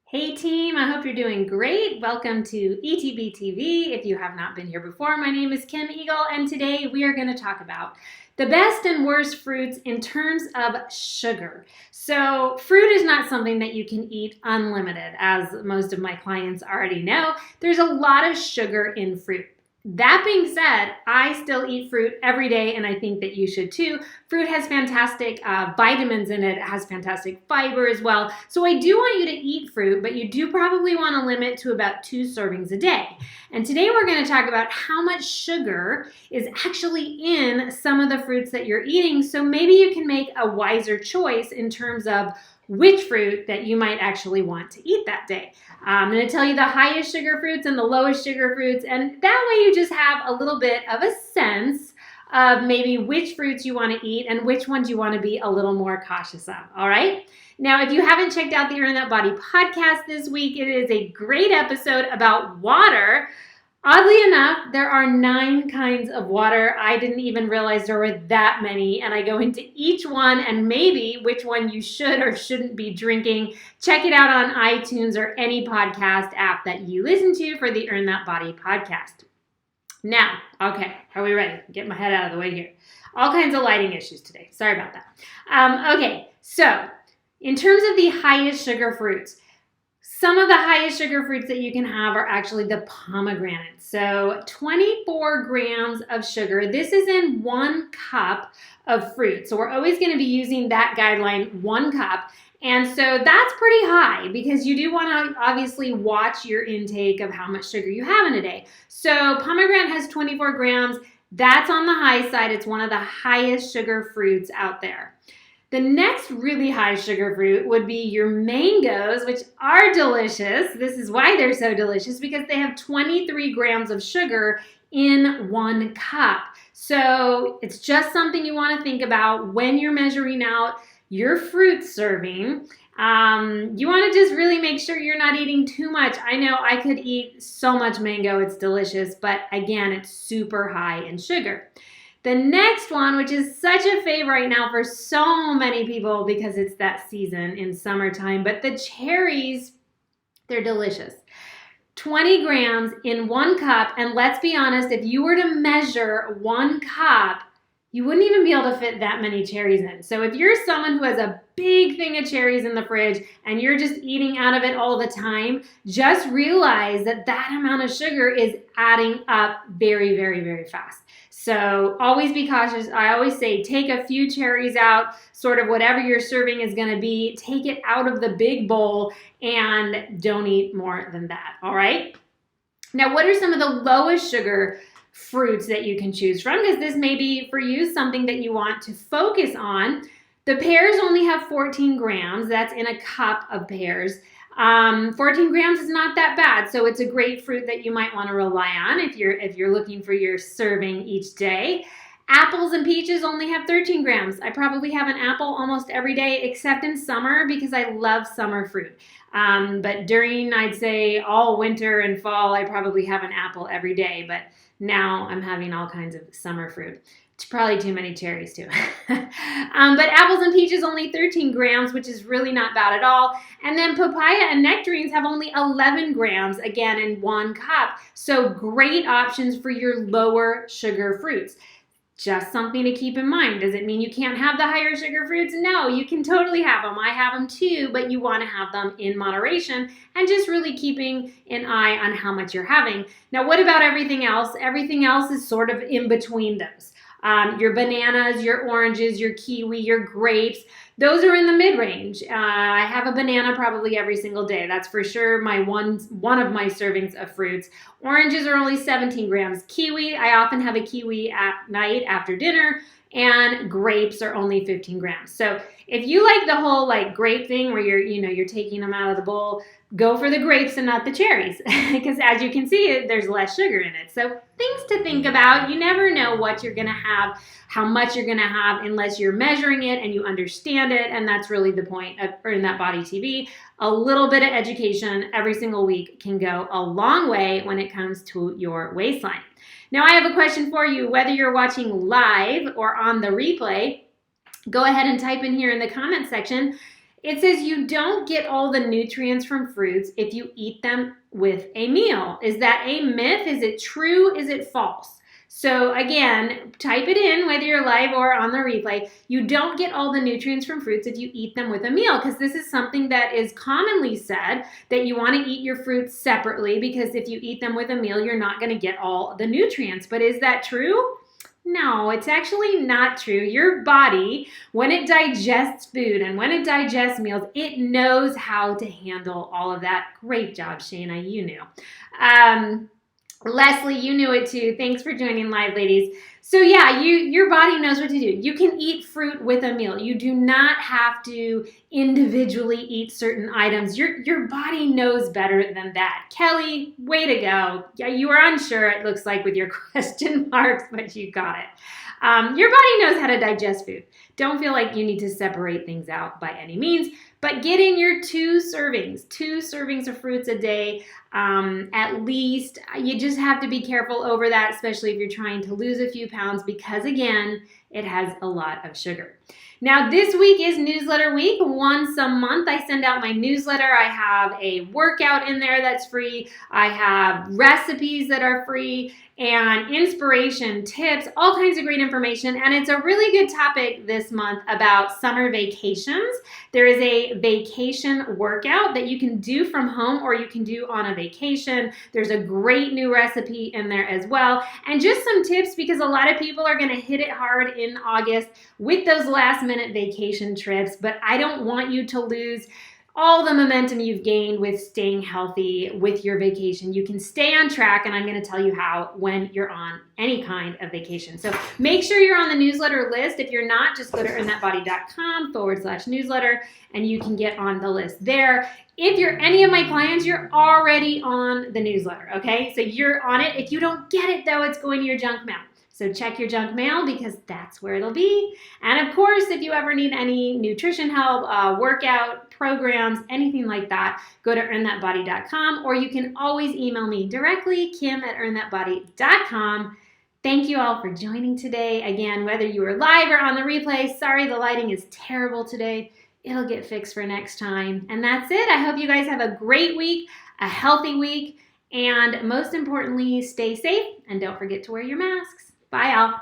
Hey team, I hope you're doing great. Welcome to ETB TV. If you have not been here before, my name is Kim Eagle, and today we are going to talk about the best and worst fruits in terms of sugar. So fruit is not something that you can eat unlimited, as most of my clients already know. There's a lot of sugar in fruit. That being said, I still eat fruit every day, and I think that you should too. Fruit has fantastic vitamins in it. It has fantastic fiber as well. So I do want you to eat fruit, but you do probably want to limit to about 2 servings a day. And today we're going to talk about how much sugar is actually in some of the fruits that you're eating, so maybe you can make a wiser choice in terms of which fruit that you might actually want to eat that day. I'm going to tell you the highest sugar fruits and the lowest sugar fruits, and that way you just have a little bit of a sense of maybe which fruits you want to eat and which ones you want to be a little more cautious of, all right? Now, if you haven't checked out the Earn That Body podcast this week, it is a great episode about water. Oddly enough, there are 9 kinds of water. I didn't even realize there were that many, and I go into each one and maybe which one you should or shouldn't be drinking. Check it out on iTunes or any podcast app that you listen to for the Earn That Body podcast. Now, okay, are we ready? Get my head out of the way here. All kinds of lighting issues today. Sorry about that. Okay, so in terms of the highest sugar fruits, some of the highest sugar fruits that you can have are actually the pomegranates. So 24 grams of sugar. This is in 1 cup of fruit. So we're always going to be using that guideline, 1 cup. And so that's pretty high because you do want to obviously watch your intake of how much sugar you have in a day. So pomegranate has 24 grams. That's on the high side. It's one of the highest sugar fruits out there. The next really high sugar fruit would be your mangoes, which are delicious. This is why they're so delicious, because they have 23 grams of sugar in 1 cup. So it's just something you want to think about when you're measuring out your fruit serving. You want to just really make sure you're not eating too much. I know I could eat so much mango, it's delicious, but again, it's super high in sugar. The next one, which is such a favorite right now for so many people because it's that season in summertime, but the cherries, they're delicious. 20 grams in 1 cup, and let's be honest, if you were to measure 1 cup, you wouldn't even be able to fit that many cherries in. So if you're someone who has a big thing of cherries in the fridge and you're just eating out of it all the time, just realize that that amount of sugar is adding up very, very, very fast. So always be cautious. I always say take a few cherries out, sort of whatever your serving is going to be, take it out of the big bowl and don't eat more than that, all right? Now, what are some of the lowest sugar fruits that you can choose from? Because this may be for you something that you want to focus on. The pears only have 14 grams. That's in a cup of pears. 14 grams is not that bad, so it's a great fruit that you might want to rely on if you're looking for your serving each day. Apples and peaches only have 13 grams. I probably have an apple almost every day except in summer because I love summer fruit. But during, I'd say, all winter and fall, I probably have an apple every day, but now I'm having all kinds of summer fruit. It's probably too many cherries too. But apples and peaches only 13 grams, which is really not bad at all. And then papaya and nectarines have only 11 grams, again, in 1 cup. So great options for your lower sugar fruits. Just something to keep in mind. Does it mean you can't have the higher sugar fruits? No, you can totally have them. I have them too, but you want to have them in moderation and just really keeping an eye on how much you're having. Now, what about everything else? Everything else is sort of in between those. Your bananas, your oranges, your kiwi, your grapes, those are in the mid-range. I have a banana probably every single day. That's for sure one of my servings of fruits. Oranges are only 17 grams. Kiwi, I often have a kiwi at night after dinner, and grapes are only 15 grams. So if you like the whole grape thing where you're taking them out of the bowl, go for the grapes and not the cherries because as you can see, there's less sugar in it. So things to think about. You never know what you're going to have, how much you're going to have unless you're measuring it and you understand it. And that's really the point of Earn That Body TV. A little bit of education every single week can go a long way when it comes to your waistline. Now, I have a question for you. Whether you're watching live or on the replay, go ahead and type in here in the comment section. It says you don't get all the nutrients from fruits if you eat them with a meal. Is that a myth? Is it true? Is it false? So again, type it in whether you're live or on the replay. You don't get all the nutrients from fruits if you eat them with a meal, because this is something that is commonly said, that you want to eat your fruits separately, because if you eat them with a meal, you're not going to get all the nutrients. But is that true? No, it's actually not true. Your body, when it digests food and when it digests meals, it knows how to handle all of that. Great job, Shayna. You knew. Leslie, you knew it too. Thanks for joining live, ladies. So yeah, your body knows what to do. You can eat fruit with a meal. You do not have to individually eat certain items. Your body knows better than that. Kelly, way to go. Yeah, you were unsure, it looks like, with your question marks, but you got it. Your body knows how to digest food. Don't feel like you need to separate things out by any means, but get in your two servings of fruits a day, at least. You just have to be careful over that, especially if you're trying to lose a few pounds, because again, it has a lot of sugar. Now, this week is newsletter week. Once a month, I send out my newsletter. I have a workout in there that's free. I have recipes that are free, and inspiration, tips, all kinds of great information. And it's a really good topic this month about summer vacations. There is a vacation workout that you can do from home or you can do on a vacation. There's a great new recipe in there as well. And just some tips, because a lot of people are going to hit it hard in August with those last minute vacation trips, but I don't want you to lose all the momentum you've gained with staying healthy with your vacation. You can stay on track, and I'm going to tell you how when you're on any kind of vacation. So make sure you're on the newsletter list. If you're not, just go to earnthatbody.com/newsletter, and you can get on the list there. If you're any of my clients, you're already on the newsletter, okay? So you're on it. If you don't get it, though, it's going to your junk mail. So check your junk mail, because that's where it'll be. And of course, if you ever need any nutrition help, workout programs, anything like that, go to earnthatbody.com, or you can always email me directly, kim@earnthatbody.com. Thank you all for joining today. Again, whether you were live or on the replay, sorry the lighting is terrible today. It'll get fixed for next time. And that's it. I hope you guys have a great week, a healthy week, and most importantly, stay safe and don't forget to wear your masks. Bye, y'all.